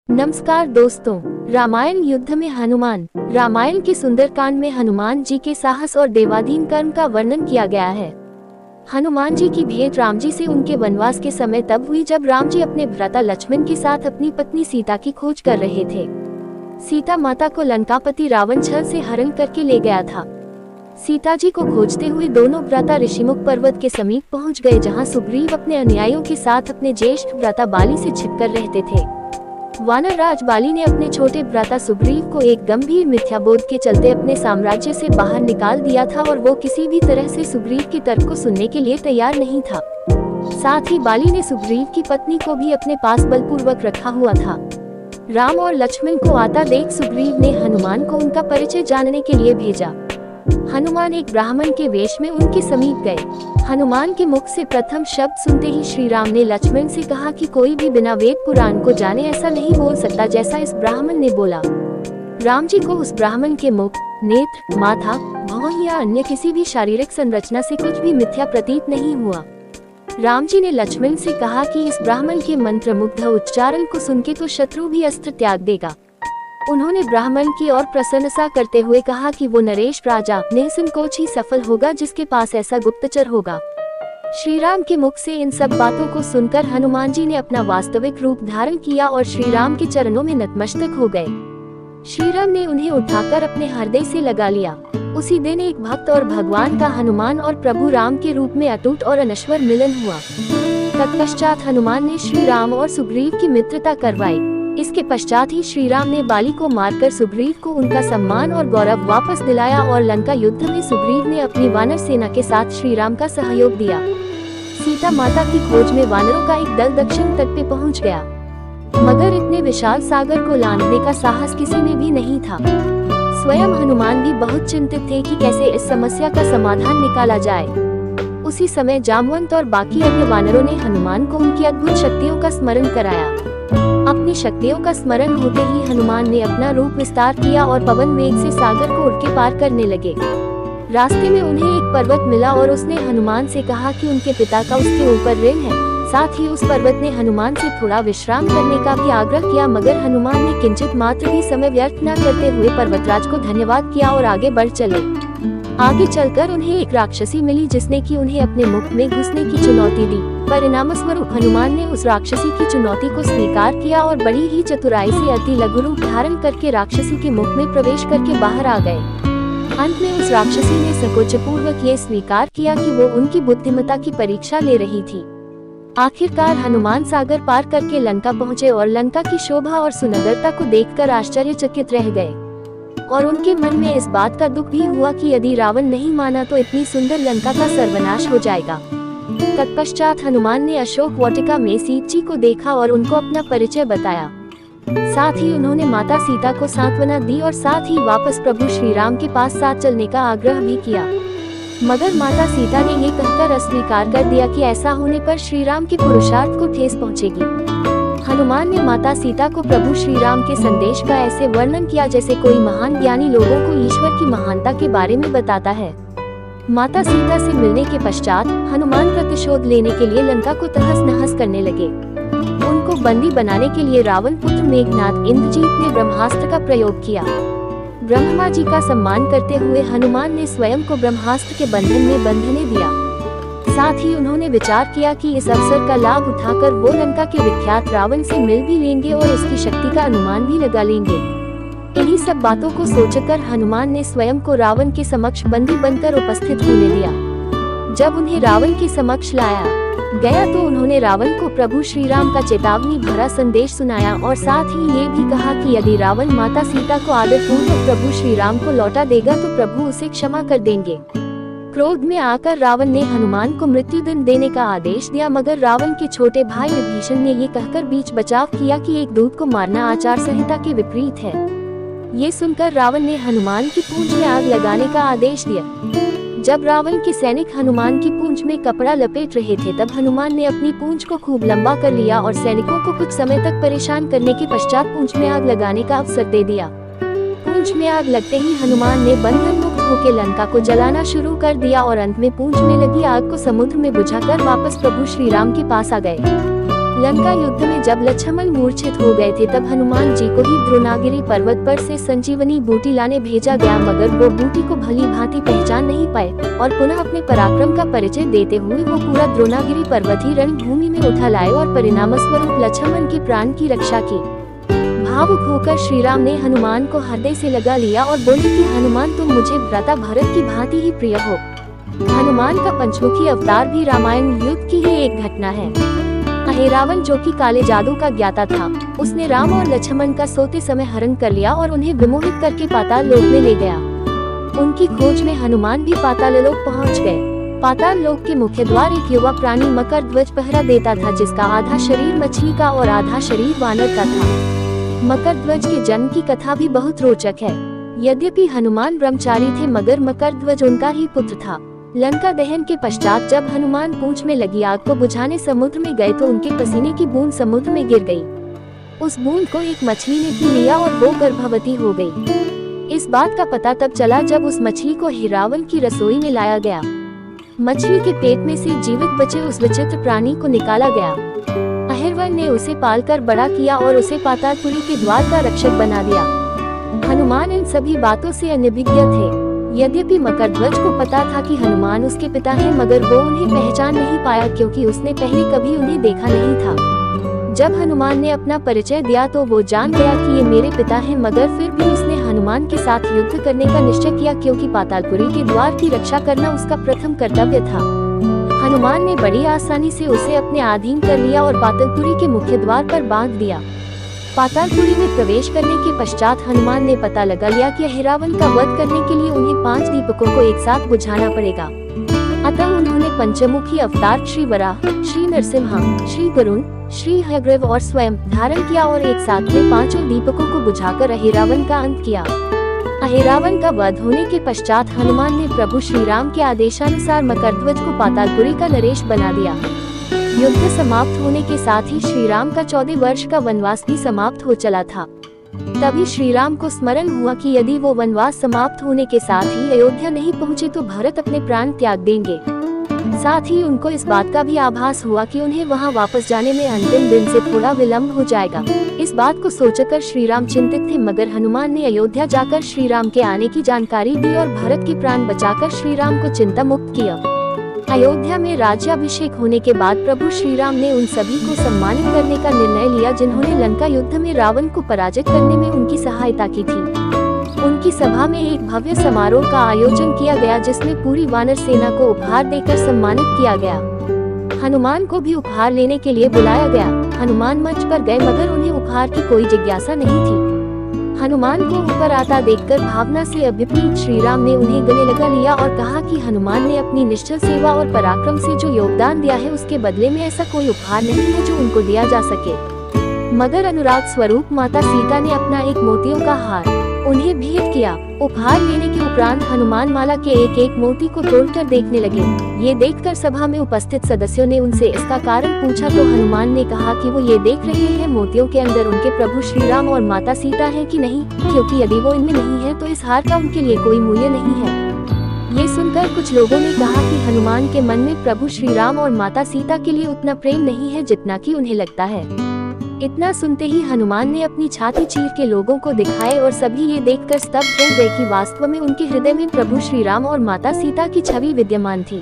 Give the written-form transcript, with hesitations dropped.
नमस्कार दोस्तों, रामायण युद्ध में हनुमान। रामायण के सुंदरकांड में हनुमान जी के साहस और देवाधीन कर्म का वर्णन किया गया है। हनुमान जी की भेंट राम जी से उनके वनवास के समय तब हुई जब राम जी अपने भ्राता लक्ष्मण के साथ अपनी पत्नी सीता की खोज कर रहे थे। सीता माता को लंकापति रावण छल से हरण करके ले गया था। सीता जी को खोजते हुए दोनों भ्राता ऋषिमुख पर्वत के समीप पहुंच गए, जहां सुग्रीव अपने अनुयायियों के साथ अपने ज्येष्ठ भ्राता बाली से छिपकर रहते थे। वानर राज बाली ने अपने छोटे भ्राता सुग्रीव को एक गंभीर मिथ्याबोध के चलते अपने साम्राज्य से बाहर निकाल दिया था और वो किसी भी तरह से सुग्रीव के तर्क को सुनने के लिए तैयार नहीं था। साथ ही बाली ने सुग्रीव की पत्नी को भी अपने पास बलपूर्वक रखा हुआ था। राम और लक्ष्मण को आता देख सुग्रीव ने हनुमान को उनका परिचय जानने के लिए भेजा। हनुमान एक ब्राह्मण के वेश में उनके समीप गए। हनुमान के मुख से प्रथम शब्द सुनते ही श्री राम ने लक्ष्मण से कहा कि कोई भी बिना वेद पुराण को जाने ऐसा नहीं बोल सकता जैसा इस ब्राह्मण ने बोला। राम जी को उस ब्राह्मण के मुख, नेत्र, माथा, भौं या अन्य किसी भी शारीरिक संरचना से कुछ भी मिथ्या प्रतीत नहीं हुआ। राम जी ने लक्ष्मण से कहा कि इस ब्राह्मण के मंत्र मुग्ध उच्चारण को सुनके तो शत्रु भी अस्त्र त्याग देगा। उन्होंने ब्राह्मण की ओर प्रसन्नता करते हुए कहा कि वो नरेश राजा निसंकोच ही सफल होगा जिसके पास ऐसा गुप्तचर होगा। श्री राम के मुख से इन सब बातों को सुनकर हनुमान जी ने अपना वास्तविक रूप धारण किया और श्री राम के चरणों में नतमस्तक हो गए। श्री राम ने उन्हें उठाकर अपने हृदय से लगा लिया। उसी दिन एक भक्त और भगवान का हनुमान और प्रभु राम के रूप में अटूट और अनश्वर मिलन हुआ। तत्पश्चात हनुमान ने श्री राम और सुग्रीव की मित्रता करवाई। इसके पश्चात ही श्री राम ने बाली को मारकर सुग्रीव को उनका सम्मान और गौरव वापस दिलाया और लंका युद्ध में सुग्रीव ने अपनी वानर सेना के साथ श्री राम का सहयोग दिया। सीता माता की खोज में वानरों का एक दल दक्षिण तट पे पहुंच गया, मगर इतने विशाल सागर को लांघने का साहस किसी में भी नहीं था। स्वयं हनुमान भी बहुत चिंतित थे कि कैसे इस समस्या का समाधान निकाला जाए। उसी समय जामवंत और बाकी अन्य वानरों ने हनुमान को उनकी अद्भुत शक्तियों का स्मरण कराया। अपनी शक्तियों का स्मरण होते ही हनुमान ने अपना रूप विस्तार किया और पवन वेग से सागर को उड़ के पार करने लगे। रास्ते में उन्हें एक पर्वत मिला और उसने हनुमान से कहा कि उनके पिता का उसके ऊपर ऋण है। साथ ही उस पर्वत ने हनुमान से थोड़ा विश्राम करने का भी आग्रह किया, मगर हनुमान ने किंचित मात्र भी समय व्यर्थ न करते हुए पर्वतराज को धन्यवाद किया और आगे बढ़ चले। आगे चलकर उन्हें एक राक्षसी मिली जिसने कि उन्हें अपने मुख में घुसने की चुनौती दी। परिणाम स्वरूप हनुमान ने उस राक्षसी की चुनौती को स्वीकार किया और बड़ी ही चतुराई से अति लघु रूप धारण करके राक्षसी के मुख में प्रवेश करके बाहर आ गए। अंत में उस राक्षसी ने संकोचपूर्वक ये स्वीकार किया कि वो उनकी बुद्धिमत्ता की परीक्षा ले रही थी। आखिरकार हनुमान सागर पार करके लंका पहुँचे और लंका की शोभा और सुंदरता को देखकर आश्चर्यचकित रह गए और उनके मन में इस बात का दुख भी हुआ कि यदि रावण नहीं माना तो इतनी सुंदर लंका का सर्वनाश हो जाएगा। तत्पश्चात हनुमान ने अशोक वाटिका में सीता जी को देखा और उनको अपना परिचय बताया। साथ ही उन्होंने माता सीता को सांत्वना दी और साथ ही वापस प्रभु श्री राम के पास साथ चलने का आग्रह भी किया, मगर माता सीता ने ये कहकर अस्वीकार कर दिया कि ऐसा होने पर श्री राम के पुरुषार्थ को ठेस पहुँचेगी। हनुमान ने माता सीता को प्रभु श्री राम के संदेश का ऐसे वर्णन किया जैसे कोई महान ज्ञानी लोगों को ईश्वर की महानता के बारे में बताता है। माता सीता से मिलने के पश्चात हनुमान प्रतिशोध लेने के लिए लंका को तहस नहस करने लगे। उनको बंदी बनाने के लिए रावण पुत्र मेघनाथ इंद्रजीत ने ब्रह्मास्त्र का प्रयोग किया। ब्रह्मा जी का सम्मान करते हुए हनुमान ने स्वयं को ब्रह्मास्त्र के बंधन में बंधने दिया। साथ ही उन्होंने विचार किया कि इस अवसर का लाभ उठाकर वो लंका के विख्यात रावण से मिल भी लेंगे और उसकी शक्ति का अनुमान भी लगा लेंगे। इन्हीं सब बातों को सोचकर हनुमान ने स्वयं को रावण के समक्ष बंदी बनकर उपस्थित होने दिया। जब उन्हें रावण के समक्ष लाया गया तो उन्होंने रावण को प्रभु श्री राम का चेतावनी भरा संदेश सुनाया और साथ ही ये भी कहा कि यदि रावण माता सीता को आदरपूर्वक प्रभु श्री राम को लौटा देगा तो प्रभु उसे क्षमा कर देंगे। क्रोध में आकर रावण ने हनुमान को मृत्युदंड देने का आदेश दिया, मगर रावण के छोटे भाई विभीषण ने ये कहकर बीच बचाव किया कि एक दूत को मारना आचार संहिता के विपरीत है। ये सुनकर रावण ने हनुमान की पूंछ में आग लगाने का आदेश दिया। जब रावण के सैनिक हनुमान की पूंछ में कपड़ा लपेट रहे थे तब हनुमान ने अपनी पूंछ को खूब लंबा कर लिया और सैनिकों को कुछ समय तक परेशान करने के पश्चात पूंछ में आग लगाने का अवसर दे दिया। पूंछ में आग लगते ही हनुमान ने बंधन मुक्त होकर लंका को जलाना शुरू कर दिया और अंत में पूंछ में लगी आग को समुद्र में बुझाकर वापस प्रभु श्री राम के पास आ गए। लंका युद्ध में जब लक्ष्मण मूर्छित हो गए थे तब हनुमान जी को ही द्रोणागिरी पर्वत पर से संजीवनी बूटी लाने भेजा गया, मगर वो बूटी को भली भांति पहचान नहीं पाए और पुनः अपने पराक्रम का परिचय देते हुए वो पूरा द्रोणागिरी पर्वत ही रणभूमि में उठा लाए और परिणामस्वरूप लक्ष्मण के प्राण की रक्षा की। भावुक होकर श्री राम ने हनुमान को हृदय से लगा लिया और बोले कि हनुमान, तुम मुझे भ्राता भरत की भांति ही प्रिय हो। हनुमान का पंचमुखी अवतार भी रामायण युद्ध की ही एक घटना है। अहिरावण, जो कि काले जादू का ज्ञाता था, उसने राम और लक्ष्मण का सोते समय हरण कर लिया और उन्हें विमोहित करके पाताल लोक में ले गया। उनकी खोज में हनुमान भी पाताल लोक पहुँच गए। पाताल लोक के मुख्य द्वार एक युवा प्राणी मकरध्वज पहरा देता था, जिसका आधा शरीर मछली का और आधा शरीर वानर का था। मकरध्वज के जन्म की कथा भी बहुत रोचक है। यद्यपि हनुमान ब्रह्मचारी थे, मगर मकरध्वज उनका ही पुत्र था। लंका दहन के पश्चात जब हनुमान पूंछ में लगी आग को बुझाने समुद्र में गए तो उनके पसीने की बूंद समुद्र में गिर गई। उस बूंद को एक मछली ने पी लिया और वो गर्भवती हो गई। इस बात का पता तब चला जब उस मछली को अहिरावण की रसोई में लाया गया। मछली के पेट में से जीवित बचे उस विचित्र प्राणी को निकाला गया। अहिरावण ने उसे पालकर बड़ा किया और उसे पातालपुरी के द्वार का रक्षक बना दिया। हनुमान इन सभी बातों से अनभिज्ञ थे। यद्यपि मकरध्वज को पता था कि हनुमान उसके पिता हैं, मगर वो उन्हें पहचान नहीं पाया क्योंकि उसने पहले कभी उन्हें देखा नहीं था। जब हनुमान ने अपना परिचय दिया तो वो जान गया कि ये मेरे पिता हैं, मगर फिर भी उसने हनुमान के साथ युद्ध करने का निश्चय किया क्योंकि पातालपुरी के द्वार की रक्षा करना उसका प्रथम कर्तव्य था। हनुमान ने बड़ी आसानी से उसे अपने अधीन कर लिया और पातालपुरी के मुख्य द्वार पर बांध दिया। पातालपुरी में प्रवेश करने के पश्चात हनुमान ने पता लगा लिया कि अहिरावण का वध करने के लिए उन्हें 5 दीपकों को एक साथ बुझाना पड़ेगा। अतः उन्होंने पंचमुखी अवतार श्री वराह, श्री नरसिम्हा, श्री गरुण, श्री हयग्रीव और स्वयं धारण किया और एक साथ में 5 दीपकों को बुझाकर अहिरावण का अंत किया। अहिरावण का वध होने के पश्चात हनुमान ने प्रभु श्री राम के आदेशानुसार मकरध्वज को पातालपुरी का नरेश बना दिया। युद्ध समाप्त होने के साथ ही श्री राम का 14 वर्ष का वनवास भी समाप्त हो चला था। तभी श्री राम को स्मरण हुआ कि यदि वो वनवास समाप्त होने के साथ ही अयोध्या नहीं पहुँचे तो भरत अपने प्राण त्याग देंगे। साथ ही उनको इस बात का भी आभास हुआ कि उन्हें वहां वापस जाने में अंतिम दिन से थोड़ा विलंब हो जाएगा। इस बात को सोचकर श्री राम चिंतित थे, मगर हनुमान ने अयोध्या जाकर श्री राम के आने की जानकारी दी और भरत के प्राण बचाकर श्री राम को चिंता मुक्त किया। अयोध्या में राज्याभिषेक होने के बाद प्रभु श्री राम ने उन सभी को सम्मानित करने का निर्णय लिया जिन्होंने लंका युद्ध में रावण को पराजित करने में उनकी सहायता की थी। उनकी सभा में एक भव्य समारोह का आयोजन किया गया जिसमें पूरी वानर सेना को उपहार देकर सम्मानित किया गया। हनुमान को भी उपहार लेने के लिए बुलाया गया। हनुमान मंच पर गए, मगर उन्हें उपहार की कोई जिज्ञासा नहीं थी। हनुमान को ऊपर आता देखकर भावना से अभिभूत श्री राम ने उन्हें गले लगा लिया और कहा कि हनुमान ने अपनी निश्चल सेवा और पराक्रम से जो योगदान दिया है उसके बदले में ऐसा कोई उपहार नहीं है जो उनको दिया जा सके। मगर अनुराग स्वरूप माता सीता ने अपना एक मोतियों का हार उन्हें भेंट किया। उपहार लेने के उपरांत हनुमान माला के एक एक मोती को तोड़कर देखने लगे। ये देखकर सभा में उपस्थित सदस्यों ने उनसे इसका कारण पूछा तो हनुमान ने कहा कि वो ये देख रहे हैं मोतियों के अंदर उनके प्रभु श्री राम और माता सीता हैं कि नहीं, क्योंकि यदि वो इनमें नहीं है तो इस हार का उनके लिए कोई मूल्य नहीं है। ये सुनकर कुछ लोगों ने कहा कि हनुमान के मन में प्रभु श्री राम और माता सीता के लिए उतना प्रेम नहीं है जितना कि उन्हें लगता है। इतना सुनते ही हनुमान ने अपनी छाती चीर के लोगों को दिखाए और सभी ये देखकर स्तब्ध हो गए कि वास्तव में उनके हृदय में प्रभु श्री राम और माता सीता की छवि विद्यमान थी।